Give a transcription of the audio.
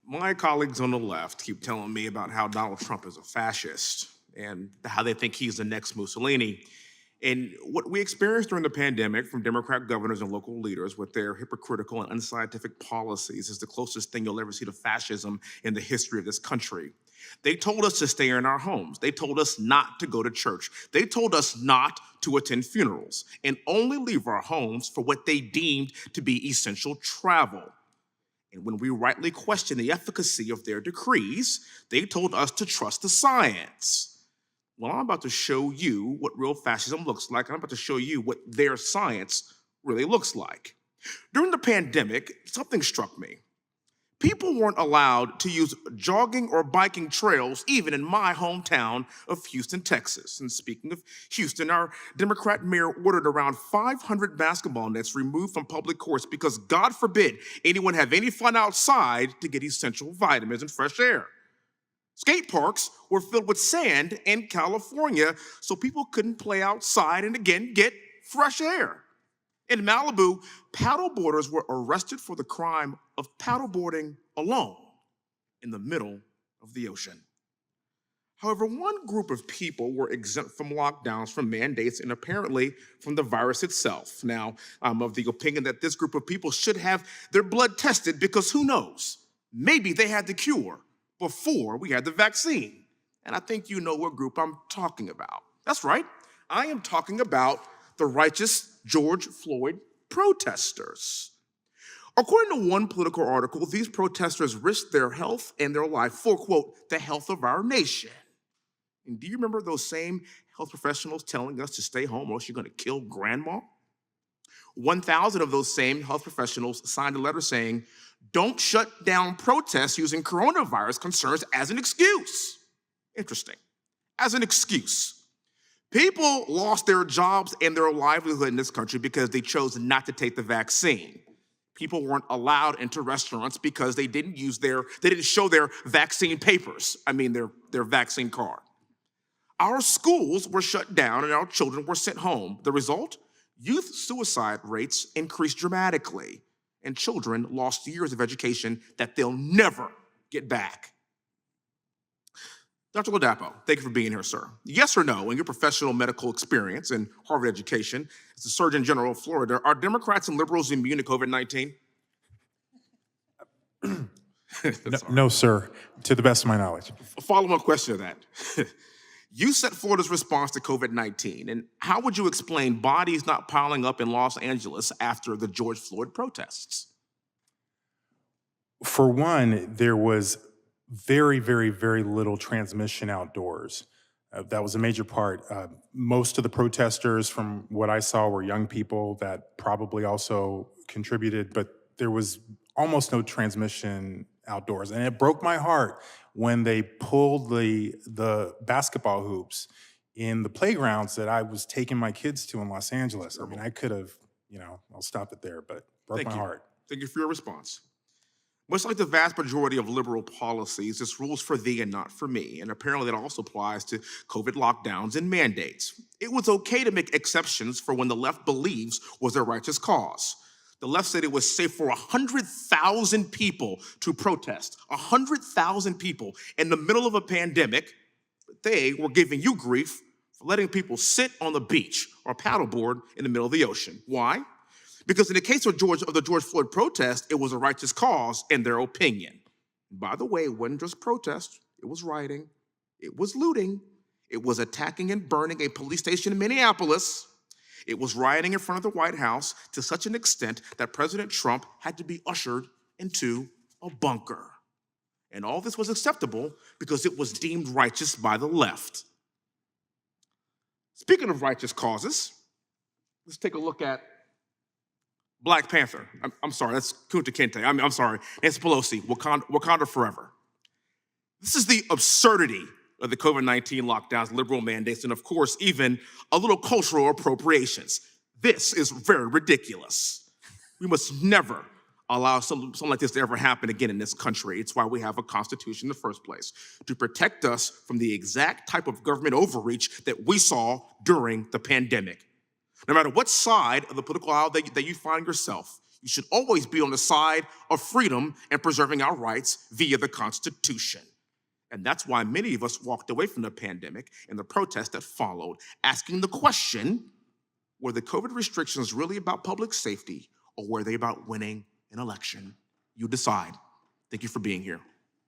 My colleagues on the left keep telling me about how Donald Trump is a fascist and how they think he's the next Mussolini. And what we experienced during the pandemic from Democrat governors and local leaders with their hypocritical and unscientific policies is the closest thing you'll ever see to fascism in the history of this country. They told us to stay in our homes. They told us not to go to church. They told us not to attend funerals and only leave our homes for what they deemed to be essential travel. And when we rightly questioned the efficacy of their decrees, they told us to trust the science. Well, I'm about to show you what real fascism looks like. I'm about to show you what their science really looks like. During the pandemic, something struck me. People weren't allowed to use jogging or biking trails, even in my hometown of Houston, Texas. And speaking of Houston, our Democrat mayor ordered around 500 basketball nets removed from public courts because, God forbid, anyone have any fun outside to get essential vitamins and fresh air. Skate parks were filled with sand in California, so people couldn't play outside and again get fresh air. In Malibu, paddleboarders were arrested for the crime of paddleboarding alone in the middle of the ocean. However, one group of people were exempt from lockdowns, from mandates, and apparently from the virus itself. Now, I'm of the opinion that this group of people should have their blood tested because who knows? Maybe they had the cure before we had the vaccine. And I think you know what group I'm talking about. That's right, I am talking about the righteous George Floyd protesters. According to one political article, these protesters risked their health and their life for, quote, the health of our nation. And do you remember those same health professionals telling us to stay home or else you're going to kill grandma? 1,000 of those same health professionals signed a letter saying, don't shut down protests using coronavirus concerns as an excuse. Interesting. As an excuse. People lost their jobs and their livelihood in this country because they chose not to take the vaccine. People weren't allowed into restaurants because they didn't show their vaccine papers. Their vaccine card. Our schools were shut down and our children were sent home. The result? Youth suicide rates increased dramatically, and children lost years of education that they'll never get back. Dr. Ladapo, thank you for being here, sir. Yes or no, in your professional medical experience and Harvard education, as the Surgeon General of Florida, are Democrats and liberals immune to COVID-19? No, sir, to the best of my knowledge. A follow-up question to that. You set Florida's response to COVID-19, and how would you explain bodies not piling up in Los Angeles after the George Floyd protests? For one, there was very, very, very little transmission outdoors. That was a major part. Most of the protesters, from what I saw, were young people that probably also contributed, but there was almost no transmission outdoors. And it broke my heart when they pulled the basketball hoops in the playgrounds that I was taking my kids to in Los Angeles. I mean, I could have, I'll stop it there, but broke my heart. Thank you for your response. Much like the vast majority of liberal policies, this rule's for thee and not for me. And apparently that also applies to COVID lockdowns and mandates. It was okay to make exceptions for when the left believes was a righteous cause. The left said it was safe for 100,000 people to protest. 100,000 people in the middle of a pandemic. They were giving you grief for letting people sit on the beach or paddleboard in the middle of the ocean. Why? Because in the case of the George Floyd protest, it was a righteous cause in their opinion. By the way, it wasn't just protest, it was rioting, it was looting, it was attacking and burning a police station in Minneapolis, it was rioting in front of the White House to such an extent that President Trump had to be ushered into a bunker. And all this was acceptable because it was deemed righteous by the left. Speaking of righteous causes, let's take a look at Black Panther. I'm sorry, that's Kunta Kinte. I'm sorry, Nancy Pelosi, Wakanda forever. This is the absurdity of the COVID-19 lockdowns, liberal mandates, and of course, even a little cultural appropriations. This is very ridiculous. We must never allow something like this to ever happen again in this country. It's why we have a constitution in the first place, to protect us from the exact type of government overreach that we saw during the pandemic. No matter what side of the political aisle that you find yourself, You should always be on the side of freedom and preserving our rights via the Constitution. And that's why many of us walked away from the pandemic and the protests that followed, asking the question, were the COVID restrictions really about public safety, or were they about winning an election? You decide. Thank you for being here.